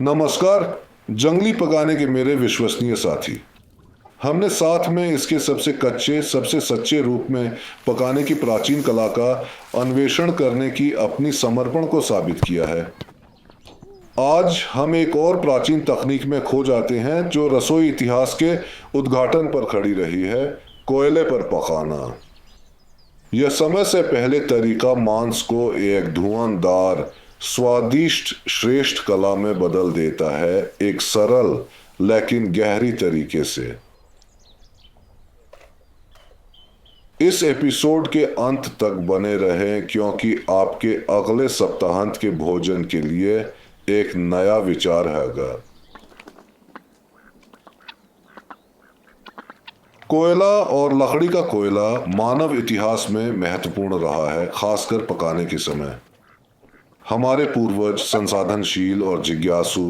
नमस्कार जंगली पकाने के मेरे विश्वसनीय साथी। हमने साथ में इसके सबसे कच्चे सबसे सच्चे रूप में पकाने की प्राचीन कला का अन्वेषण करने की अपनी समर्पण को साबित किया है। आज हम एक और प्राचीन तकनीक में खो जाते हैं जो रसोई इतिहास के उद्घाटन पर खड़ी रही है, कोयले पर पकाना। यह समय से पहले तरीका मांस को एक धुआंधार स्वादिष्ट श्रेष्ठ कला में बदल देता है, एक सरल लेकिन गहरी तरीके से। इस एपिसोड के अंत तक बने रहें क्योंकि आपके अगले सप्ताहांत के भोजन के लिए एक नया विचार हैगा। कोयला और लकड़ी का कोयला मानव इतिहास में महत्वपूर्ण रहा है, खासकर पकाने के समय। हमारे पूर्वज संसाधनशील और जिज्ञासु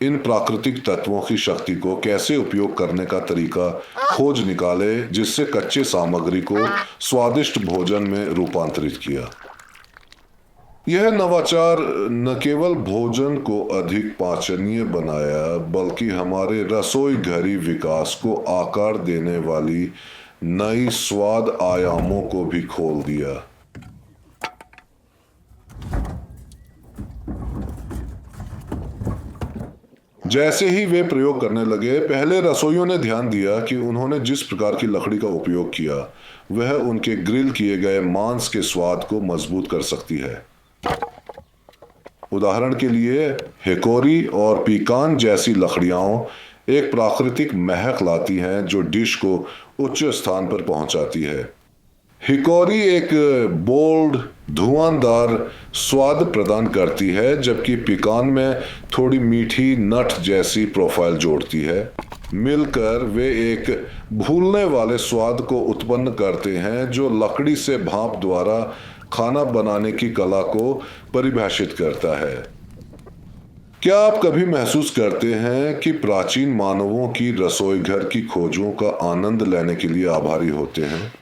इन प्राकृतिक तत्वों की शक्ति को कैसे उपयोग करने का तरीका खोज निकाले, जिससे कच्चे सामग्री को स्वादिष्ट भोजन में रूपांतरित किया। यह नवाचार न केवल भोजन को अधिक पाचनीय बनाया, बल्कि हमारे रसोई घरी विकास को आकार देने वाली नई स्वाद आयामों को भी खोल दिया। जैसे ही वे प्रयोग करने लगे, पहले रसोइयों ने ध्यान दिया कि उन्होंने जिस प्रकार की लकड़ी का उपयोग किया वह उनके ग्रिल किए गए मांस के स्वाद को मजबूत कर सकती है। उदाहरण के लिए हिकोरी और पीकान जैसी लकड़ियां एक प्राकृतिक महक लाती हैं जो डिश को उच्च स्थान पर पहुंचाती है। हिकोरी एक बोल्ड धुआंधार स्वाद प्रदान करती है, जबकि पिकान में थोड़ी मीठी नट जैसी प्रोफाइल जोड़ती है। मिलकर वे एक भूलने वाले स्वाद को उत्पन्न करते हैं जो लकड़ी से भाप द्वारा खाना बनाने की कला को परिभाषित करता है। क्या आप कभी महसूस करते हैं कि प्राचीन मानवों की रसोई घर की खोजों का आनंद लेने के लिए आभारी होते हैं?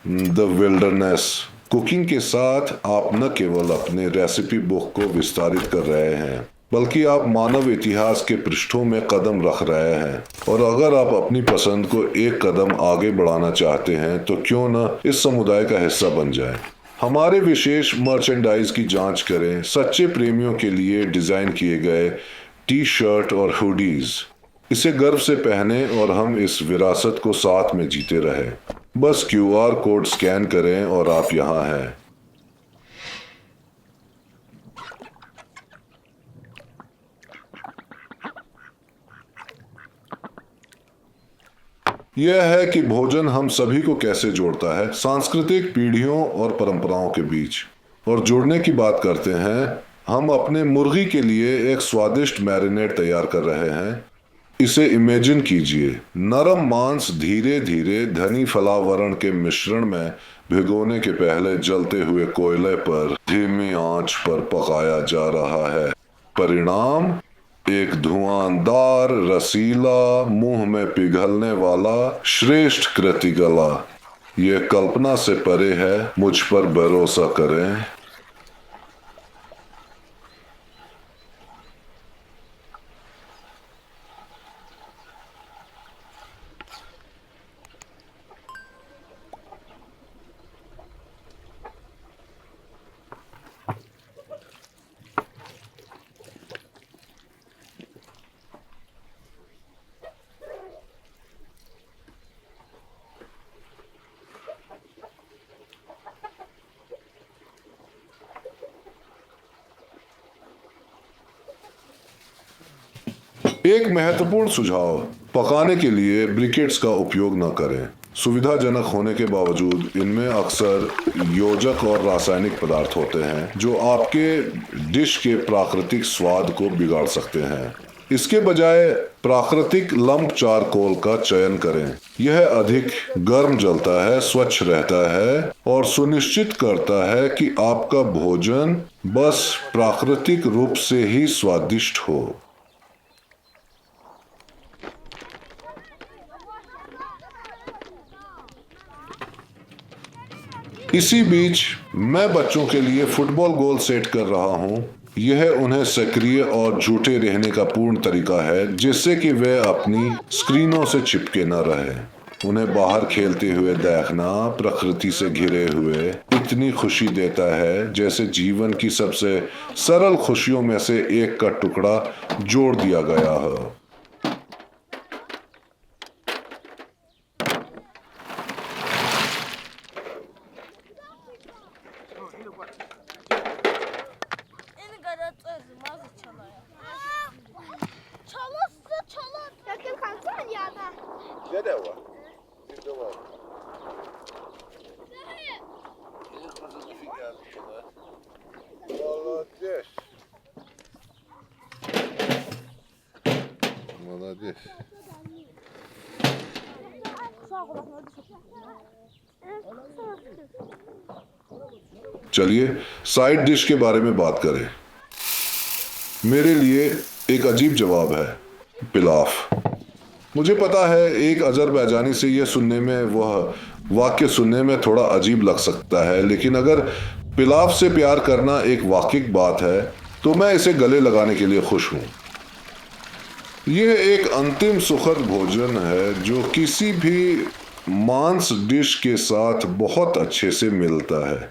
द विल्डरनेस कुकिंग के साथ आप न केवल अपने रेसिपी बुक को विस्तारित कर रहे हैं, बल्कि आप मानव इतिहास के पृष्ठों में कदम रख रहे हैं। और अगर आप अपनी पसंद को एक कदम आगे बढ़ाना चाहते हैं तो क्यों न इस समुदाय का हिस्सा बन जाएं। हमारे विशेष मर्चेंडाइज की जांच करें, सच्चे प्रेमियों के लिए डिजाइन किए गए टी शर्ट और हुडीज। इसे गर्व से पहने और हम इस विरासत को साथ में जीते रहें। बस क्यूआर कोड स्कैन करें और आप यहां हैं। यह है कि भोजन हम सभी को कैसे जोड़ता है, सांस्कृतिक पीढ़ियों और परंपराओं के बीच। और जोड़ने की बात करते हैं, हम अपने मुर्गी के लिए एक स्वादिष्ट मैरिनेड तैयार कर रहे हैं। इसे इमेजिन कीजिए, नरम मांस धीरे धीरे धनी फलावरण के मिश्रण में भिगोने के पहले जलते हुए कोयले पर धीमी आंच पर पकाया जा रहा है। परिणाम एक धुआंधार, रसीला, मुंह में पिघलने वाला श्रेष्ठ कृतिकला। ये कल्पना से परे है, मुझ पर भरोसा करें। एक महत्वपूर्ण सुझाव, पकाने के लिए ब्रिकेट्स का उपयोग न करें। सुविधाजनक होने के बावजूद इनमें अक्सर योजक और रासायनिक पदार्थ होते हैं जो आपके डिश के प्राकृतिक स्वाद को बिगाड़ सकते हैं। इसके बजाय प्राकृतिक लंप चारकोल का चयन करें। यह अधिक गर्म जलता है, स्वच्छ रहता है और सुनिश्चित करता है कि आपका भोजन बस प्राकृतिक रूप से ही स्वादिष्ट हो। इसी बीच मैं बच्चों के लिए फुटबॉल गोल सेट कर रहा हूँ। यह उन्हें सक्रिय और झूठे रहने का पूर्ण तरीका है, जिससे कि वे अपनी स्क्रीनों से चिपके न रहें। उन्हें बाहर खेलते हुए देखना प्रकृति से घिरे हुए इतनी खुशी देता है जैसे जीवन की सबसे सरल खुशियों में से एक का टुकड़ा जोड़ दिया गया हो। चलिए साइड डिश के बारे में बात करें। मेरे लिए एक अजीब जवाब है पिलाफ। मुझे पता है एक अजरबैजानी से यह सुनने में वह वाक्य सुनने में थोड़ा अजीब लग सकता है, लेकिन अगर पिलाफ से प्यार करना एक वाकई बात है तो मैं इसे गले लगाने के लिए खुश हूँ। यह एक अंतिम सुखद भोजन है जो किसी भी मांस डिश के साथ बहुत अच्छे से मिलता है।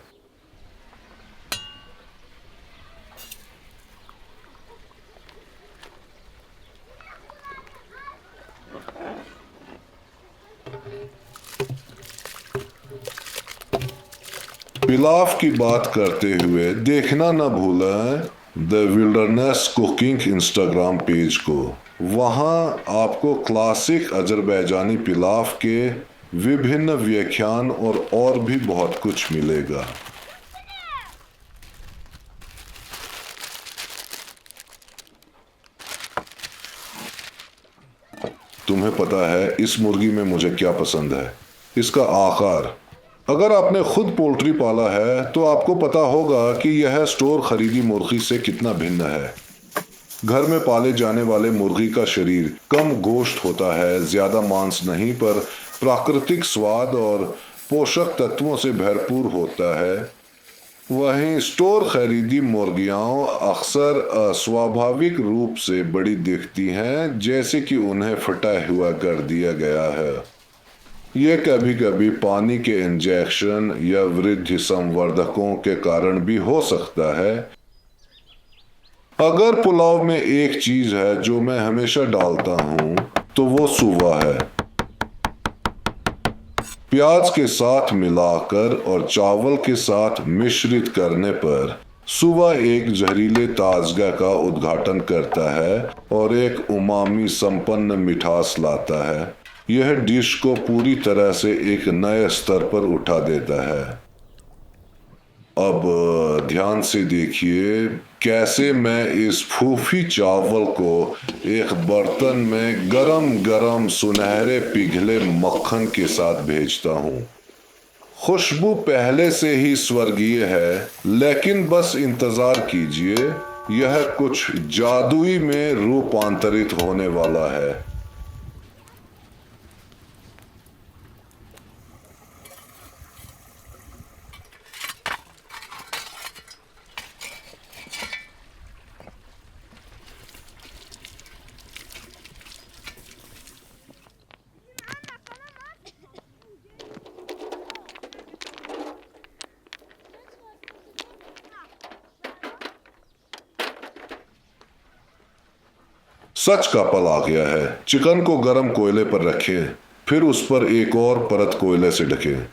पिलाफ की बात करते हुए देखना न भूलें the wilderness cooking Instagram page को। वहाँ आपको क्लासिक अजरबैजानी पिलाफ के विभिन्न व्याख्यान और भी बहुत कुछ मिलेगा। तुम्हें पता है इस मुर्गी में मुझे क्या पसंद है? इसका आकार। अगर आपने खुद पोल्ट्री पाला है तो आपको पता होगा कि यह स्टोर खरीदी मुर्गी से कितना भिन्न है। घर में पाले जाने वाले मुर्गी का शरीर कम गोश्त होता है, ज्यादा मांस नहीं, पर प्राकृतिक स्वाद और पोषक तत्वों से भरपूर होता है। वहीं स्टोर खरीदी मुर्गियां अक्सर अस्वाभाविक रूप से बड़ी दिखती हैं, जैसे कि उन्हें फटा हुआ कर दिया गया है। यह कभी कभी पानी के इंजेक्शन या वृद्धि संवर्धकों के कारण भी हो सकता है। अगर पुलाव में एक चीज है जो मैं हमेशा डालता हूं तो वो सुवा है। प्याज के साथ मिलाकर और चावल के साथ मिश्रित करने पर सुवा एक जहरीले ताजगा का उद्घाटन करता है और एक उमामी संपन्न मिठास लाता है। यह डिश को पूरी तरह से एक नए स्तर पर उठा देता है। अब ध्यान से देखिए कैसे मैं इस फूफी चावल को एक बर्तन में गरम गरम सुनहरे पिघले मक्खन के साथ भेजता हूँ। खुशबू पहले से ही स्वर्गीय है, लेकिन बस इंतजार कीजिए, यह कुछ जादुई में रूपांतरित होने वाला है। सच का पल आ गया है। चिकन को गरम कोयले पर रखें, फिर उस पर एक और परत कोयले से ढकें।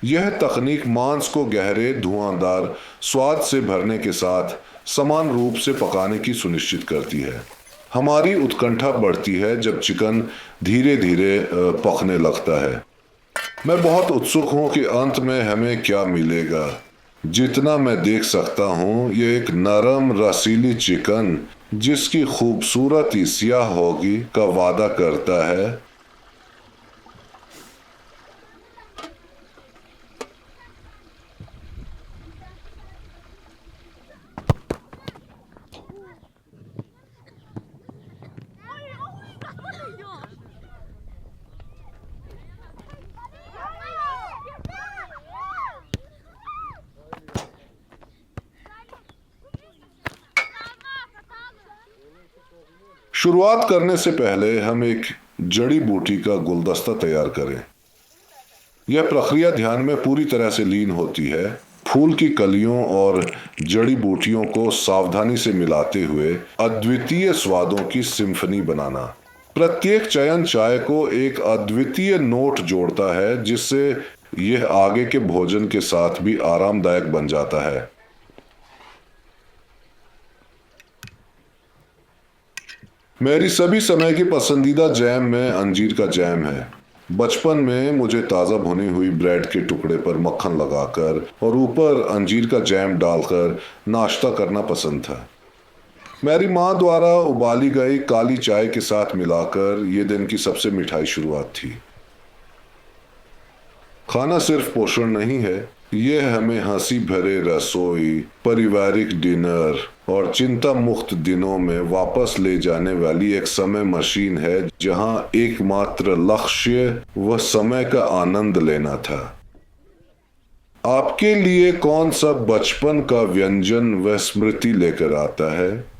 यह तकनीक मांस को गहरे धुआंधार स्वाद से भरने के साथ समान रूप से पकाने की सुनिश्चित करती है। हमारी उत्कंठा बढ़ती है जब चिकन धीरे धीरे पकने लगता है। मैं बहुत उत्सुक हूं कि अंत में हमें क्या मिलेगा। जितना मैं देख सकता हूं, यह एक नरम रसीली चिकन जिसकी खूबसूरती स्याह होगी का वादा करता है। शुरुआत करने से पहले हम एक जड़ी बूटी का गुलदस्ता तैयार करें। यह प्रक्रिया ध्यान में पूरी तरह से लीन होती है। फूल की कलियों और जड़ी बूटियों को सावधानी से मिलाते हुए अद्वितीय स्वादों की सिम्फनी बनाना। प्रत्येक चयन चाय को एक अद्वितीय नोट जोड़ता है, जिससे यह आगे के भोजन के साथ भी आरामदायक बन जाता है। मेरी सभी समय की पसंदीदा जैम में अंजीर का जैम है। बचपन में मुझे ताज़ा भुनी हुई ब्रेड के टुकड़े पर मक्खन लगाकर और ऊपर अंजीर का जैम डालकर नाश्ता करना पसंद था। मेरी माँ द्वारा उबाली गई काली चाय के साथ मिलाकर ये दिन की सबसे मिठाई शुरुआत थी। खाना सिर्फ पोषण नहीं है, यह हमें हंसी भरे रसोई, पारिवारिक डिनर और चिंता मुक्त दिनों में वापस ले जाने वाली एक समय मशीन है, जहां एकमात्र लक्ष्य वह समय का आनंद लेना था। आपके लिए कौन सा बचपन का व्यंजन व स्मृति लेकर आता है?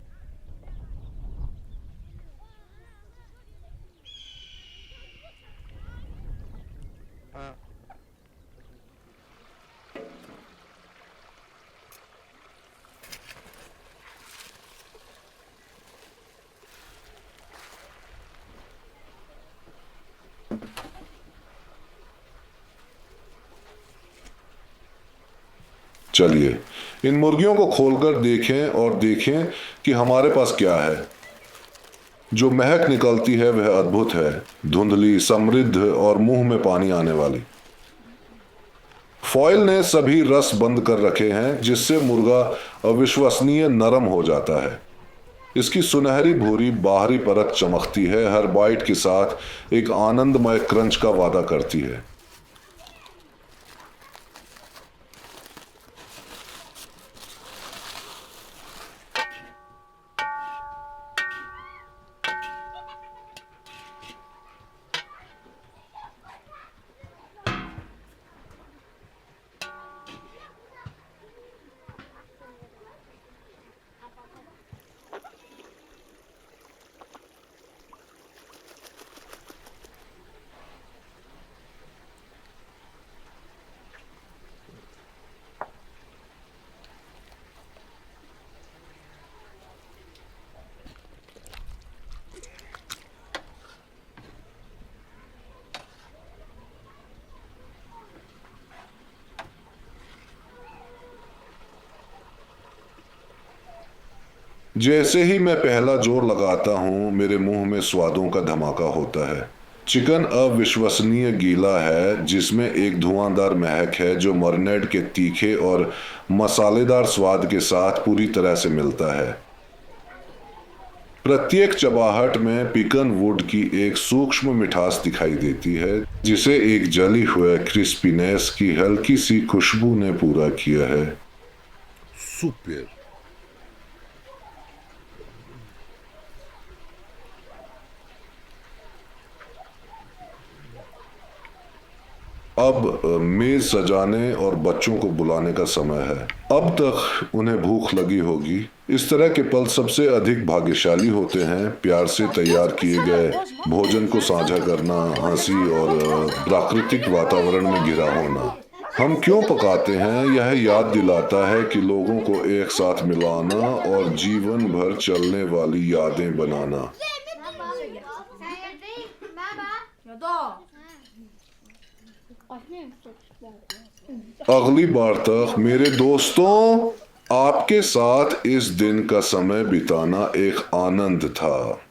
चलिए इन मुर्गियों को खोलकर देखें और देखें कि हमारे पास क्या है। जो महक निकलती है वह अद्भुत है, धुंधली, समृद्ध और मुंह में पानी आने वाली। फॉयल ने सभी रस बंद कर रखे हैं, जिससे मुर्गा अविश्वसनीय नरम हो जाता है। इसकी सुनहरी भूरी बाहरी परत चमकती है, हर बाइट के साथ एक आनंदमय क्रंच का वादा करती है। जैसे ही मैं पहला जोर लगाता हूं, मेरे मुंह में स्वादों का धमाका होता है। चिकन अविश्वसनीय गीला है, जिसमें एक धुआंधार महक है जो मरीनेड के तीखे और मसालेदार स्वाद के साथ पूरी तरह से मिलता है। प्रत्येक चबाहट में पिकन वुड की एक सूक्ष्म मिठास दिखाई देती है, जिसे एक जली हुए क्रिस्पीनेस की हल्की सी खुशबू ने पूरा किया है। Super. अब मेज सजाने और बच्चों को बुलाने का समय है। अब तक उन्हें भूख लगी होगी। इस तरह के पल सबसे अधिक भाग्यशाली होते हैं। प्यार से तैयार किए गए भोजन को साझा करना, हंसी और प्राकृतिक वातावरण में घिरा होना। हम क्यों पकाते हैं? यह याद दिलाता है कि लोगों को एक साथ मिलाना और जीवन भर चलने वाली यादें बनाना। अगली बार तक मेरे दोस्तों, आपके साथ इस दिन का समय बिताना एक आनंद था।